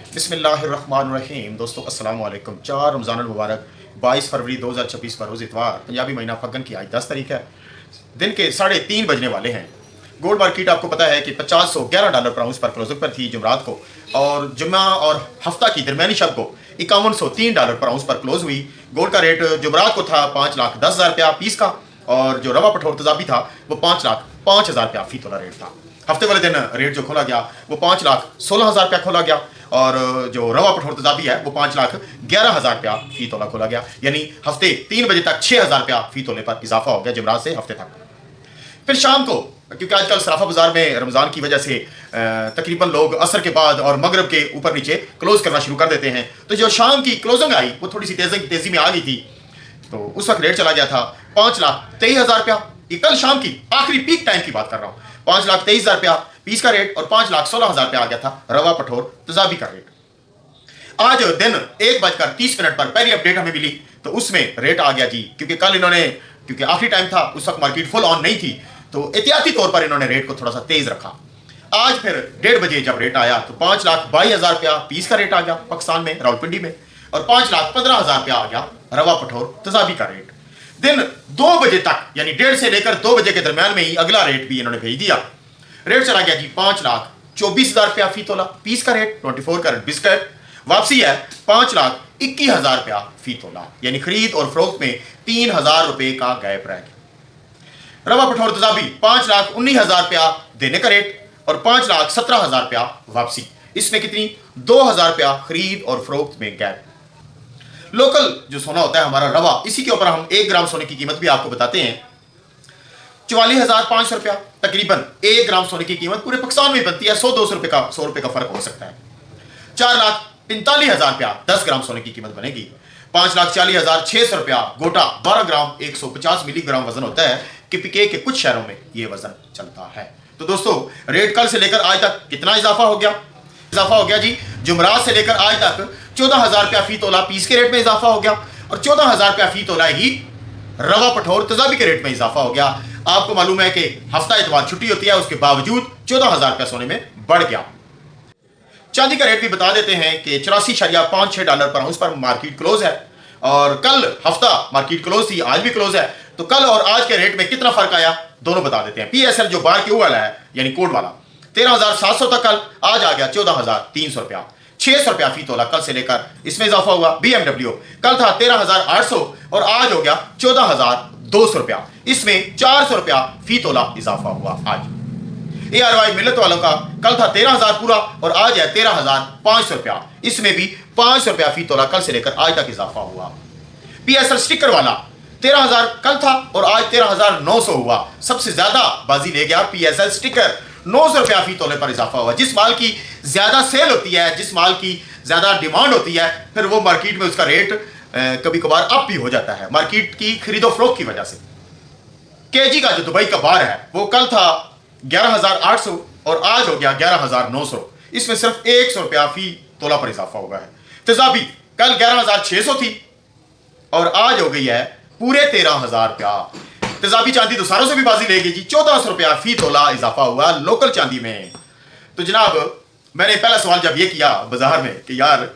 बिस्मिल्लाहिर्रहमानिर्रहीम। दोस्तों अस्सलाम वालेकुम। 4 रमज़ान मुबारक 22 फरवरी 2026 बरोज़ इतवार, पंजाबी महीना फग्गन की आज 10 तारीख है। दिन के 3:30 बजने वाले हैं। गोल्ड मार्केट आपको पता है कि $5011 पर आउंस पर क्लोजिंग पर थी जुमरात को, और जुम्मा और हफ्ता की दरमियानी शब को $5103 पर आउंस पर क्लोज हुई। गोल्ड का रेट जुमरात को था 5,10,000 पीस का, और जो रवा पठोर तजाबी था वो 5,05,000 फी तोला रेट था। हफ्ते वाले दिन रेट जो खोला गया वो 5,16,000 खोला गया, और जो रवा पठोर तजाबी है वो 5,11,000 फी तोला खोला गया। यानी हफ्ते 3 बजे तक $6,000 फी तोले पर इजाफा हो गया जुमरात से हफ्ते तक। फिर शाम को, क्योंकि आजकल सराफा बाजार में रमज़ान की वजह से तकरीबन लोग असर के बाद और मगरब के ऊपर नीचे क्लोज करना शुरू कर देते हैं, तो जो शाम की क्लोजिंग आई वो थोड़ी सी तेजी में आ गई थी। तो उस वक्त रेट चला गया था 5,23,000। ये कल शाम की आखिरी पीक टाइम की बात कर रहा हूँ। 5,23,000 पीस का रेट और 5,16,000 आ गया था रवा पठोर तजाबी का रेट। आज दिन 1:30 पर पहली अपडेट हमें मिली तो उसमें रेट आ गया जी, क्योंकि कल इन्होंने, क्योंकि आखिरी टाइम था उस वक्त मार्केट फुल ऑन नहीं थी, तो एहतियाती तौर पर इन्होंने रेट को थोड़ा सा तेज रखा। आज फिर 1:30 बजे जब रेट आया तो 5,22,000 पीस का रेट आ गया पाकिस्तान में रावलपिंडी में, और 5,15,000 आ गया रवा पठोर तजाबी का रेट। दिन 2 बजे तक, यानी 1:30 से लेकर 2 बजे के दरमियान में ही अगला रेट भी इन्होंने भेज दिया। रेट चला गया जी 5,24,000 फी तोला पीस का रेट, 24 कैरेट बिस्किट। वापसी है 5,21,000 फी तोला, यानी खरीद और फरोख्त में ₹3,000 का गैप रह गया। रवा पठोर तजाबी 5,19,000 देने का रेट और 5,17,000 वापसी। इसमें कितनी? ₹2,000 खरीद और फरोख्त में गैप। लोकल जो सोना होता है हमारा रवा, इसी के ऊपर हम 1 ग्राम सोने की कीमत भी आपको बताते हैं। ₹44,500 तकरीबन 1 ग्राम सोने की कीमत पूरे पाकिस्तान में बनती है। 100-200 रुपए का, 100 रुपए का फर्क हो सकता है। 4,45,000 10 ग्राम सोने की कीमत बनेगी। 5,40,600 गोटा 12 ग्राम 150 मिलीग्राम वजन होता है। KPK के कुछ शहरों में यह वजन चलता है। तो दोस्तों, रेट कल से लेकर आज तक कितना इजाफा हो गया? इजाफा हो गया जी, जुमरात से लेकर आज तक ₹14,000 फी तोला पीस के रेट में इजाफा हो गया, और ₹14,000 फी तोला ही रवा पठोर तजाबी के रेट में इजाफा हो गया। आपको मालूम है कि हफ्ता इतवार छुट्टी होती है, उसके बावजूद $14,000 सोने में बढ़ गया। चांदी का रेट भी बता देते हैं कि $84.56 पर आउंस पर मार्केट क्लोज है, और कल हफ्ता मार्केट क्लोज थी, आज भी क्लोज है। तो कल और आज के रेट में कितना फर्क आया दोनों बता देते हैं। PSL जो बार क्यू वाला है, यानी कोड वाला, 13,700 तक कल, आज आ गया ₹14,300। ₹600 फी तोला कल से लेकर इसमें इजाफा हुआ। BMW कल था 13,800 और आज हो गया ₹14,200। इसमें ₹400 फी तोला इजाफा हुआ आज। ARY मिलत वालों का कल था 13,000 पूरा और आज है ₹13,500। इसमें भी ₹500 फी तोला कल से लेकर आज तक इजाफा हुआ। PSL स्टिकर वाला 13,000 कल था और आज 13,900 हुआ। सबसे ज्यादा बाजी ले गया PSL स्टिकर, ₹900 फी तोले पर इजाफा हुआ। जिस माल की ज्यादा सेल होती है, जिस माल की ज्यादा डिमांड होती है, फिर वो मार्केट में उसका रेट कभी कभार अप भी हो जाता है, मार्केट की खरीदो फरोख्त की वजह से। KG का जो दुबई का बार है वो कल था 11,800 और आज हो गया 11,900। इसमें सिर्फ ₹100 फी तोला पर इजाफा हुआ है। तजाबी कल 11,600 थी और आज हो गई है पूरे ₹13,000। तजाबी चांदी तो सारों से भी बाजी लेगी जी, ₹1,400 फी तोला इजाफा हुआ लोकल चांदी में। तो जनाब, मैंने पहला सवाल जब ये किया बाजार में कि यार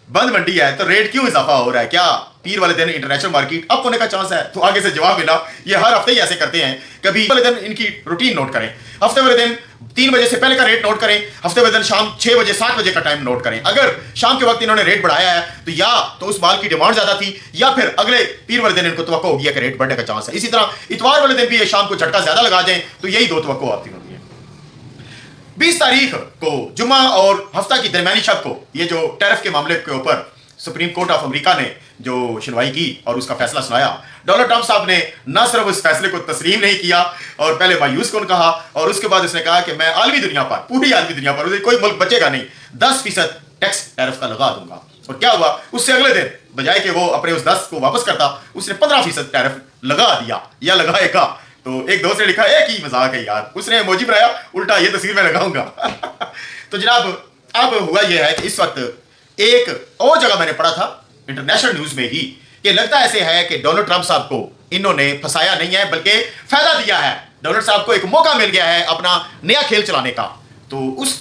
बंद मंडी है तो रेट क्यों इजाफा हो रहा है, क्या पीर वाले दिन इंटरनेशनल मार्केट अप होने का चांस है? तो आगे से जवाब मिला, ये हर हफ्ते ही ऐसे करते हैं। कभी वाले दिन इनकी रूटीन नोट करें, हफ्ते वाले दिन 3 बजे से पहले का रेट नोट करें, हफ्ते वाले दिन शाम 6 बजे 7 बजे का टाइम नोट करें। अगर शाम के वक्त इन्होंने रेट बढ़ाया है तो या तो उस माल की डिमांड ज्यादा थी, या फिर अगले पीर वाले दिन इनको तवक्को हो गया कि रेट बढ़ने का चांस है। इसी तरह इतवार वाले दिन भी ये शाम को झटका ज्यादा लगा जाए तो यही 2 तवक्को आती होती है। 20 तारीख को जुम्मा और हफ्ता की दरमियानी शब को ये जो टैरिफ के मामले के ऊपर सुप्रीम कोर्ट ऑफ अमेरिका ने जो सुनवाई की और उसका फैसला सुनाया, डोनाल्ड ट्रंप साहब ने न सिर्फ उस फैसले को तस्लीम नहीं किया और पहले मायूस कौन कहा, और उसके बाद उसने कहा कि मैं आलमी दुनिया पर, पूरी आलमी दुनिया पर, कोई मुल्क बचेगा नहीं, 10% टैक्स टैरिफ का लगा दूंगा। और क्या हुआ? उससे अगले दिन बजाय कि वो अपने उस 10 को वापस करता, उसने 15% टैरिफ लगा दिया या लगाएगा। तो एक दोस्त ने लिखा एक ही मजाक है यार, उसने इमोजी बनाया, उल्टा ये तस्वीर में लगाऊंगा। तो जनाब, अब हुआ यह है कि इस वक्त एक और जगह मैंने पढ़ा था इंटरनेशनल न्यूज में ही कि लगता ऐसे है कि डोनाल्ड ट्रंप साहब को इन्होंने फंसाया नहीं है बल्कि फायदा दिया है। डोनाल्ड साहब को एक मौका मिल गया है अपना नया खेल चलाने का। तो उस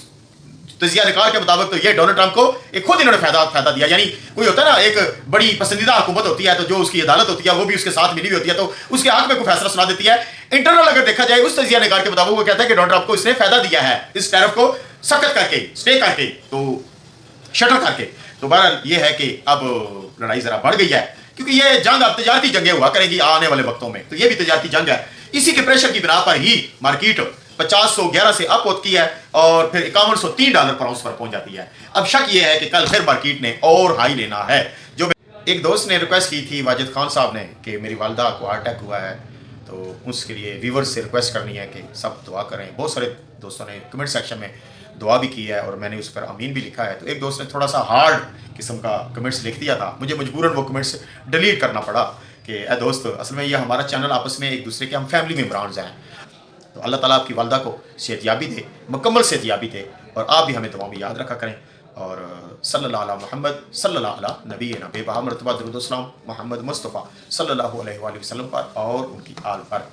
तजिया निकार के मुताबिक तो ये डोनाल्ड ट्रंप को एक खुद इन्होंने फायदा दिया। यानी कोई होता है ना, एक बड़ी पसंदीदा हुकूमत होती है तो जो उसकी अदालत होती है वो भी उसके साथ मिली हुई होती है, तो उसके हक में कोई फैसला सुना देती है। इंटरनल अगर देखा जाए उस तजिया निकार के मुताबिक वो कहता है कि डोनाल्ड ट्रंप को इसने फायदा दिया है इस टैरिफ को सख्त करके, स्टे करके, तो शटल करके। तो बहरहाल ये है कि अब लड़ाई जरा बढ़ गई है, क्योंकि ये जंग अब तजारती जंगें हुआ करेगी आने वाले वक्तों में, तो ये भी तजारती जंग है। इसी के प्रेशर की बिना पर ही मार्केट 5011 से अप होती है और फिर $5103 पर आउंस पर पहुंच जाती है। अब शक ये है कि कल फिर मार्केट ने और हाई लेना है। जो एक दोस्त ने रिक्वेस्ट की थी वाजिद खान साहब ने कि मेरी वालदा को हार्ट अटैक हुआ है, तो उसके लिए व्यूवर्स से रिक्वेस्ट करनी है कि सब दुआ करें। बहुत सारे दोस्तों ने कमेंट सेक्शन में दुआ भी की है और मैंने उस पर अमीन भी लिखा है। तो एक दोस्त ने थोड़ा सा हार्ड किस्म का कमेंट्स लिख दिया था, मुझे मजबूरन वो कमेंट्स डिलीट करना पड़ा कि ए दोस्त, असल में ये हमारा चैनल आपस में एक दूसरे के हम फैमिली मेम्बरान्स हैं, तो अल्लाह ताला आपकी वालदा को सेहतयाबी दे, मुकम्मल सेहतयाबी दे, और आप भी हमें दुआ में याद रखा करें। और सल्लल्लाहु अला मुहम्मद सल्लल्लाहु अला नबीना बेबहा मरतबा दुरूद व सलाम मोहम्मद मुस्तफ़ा सल्लल्लाहु अलैहि वसल्लम पर और उनकी आल पर।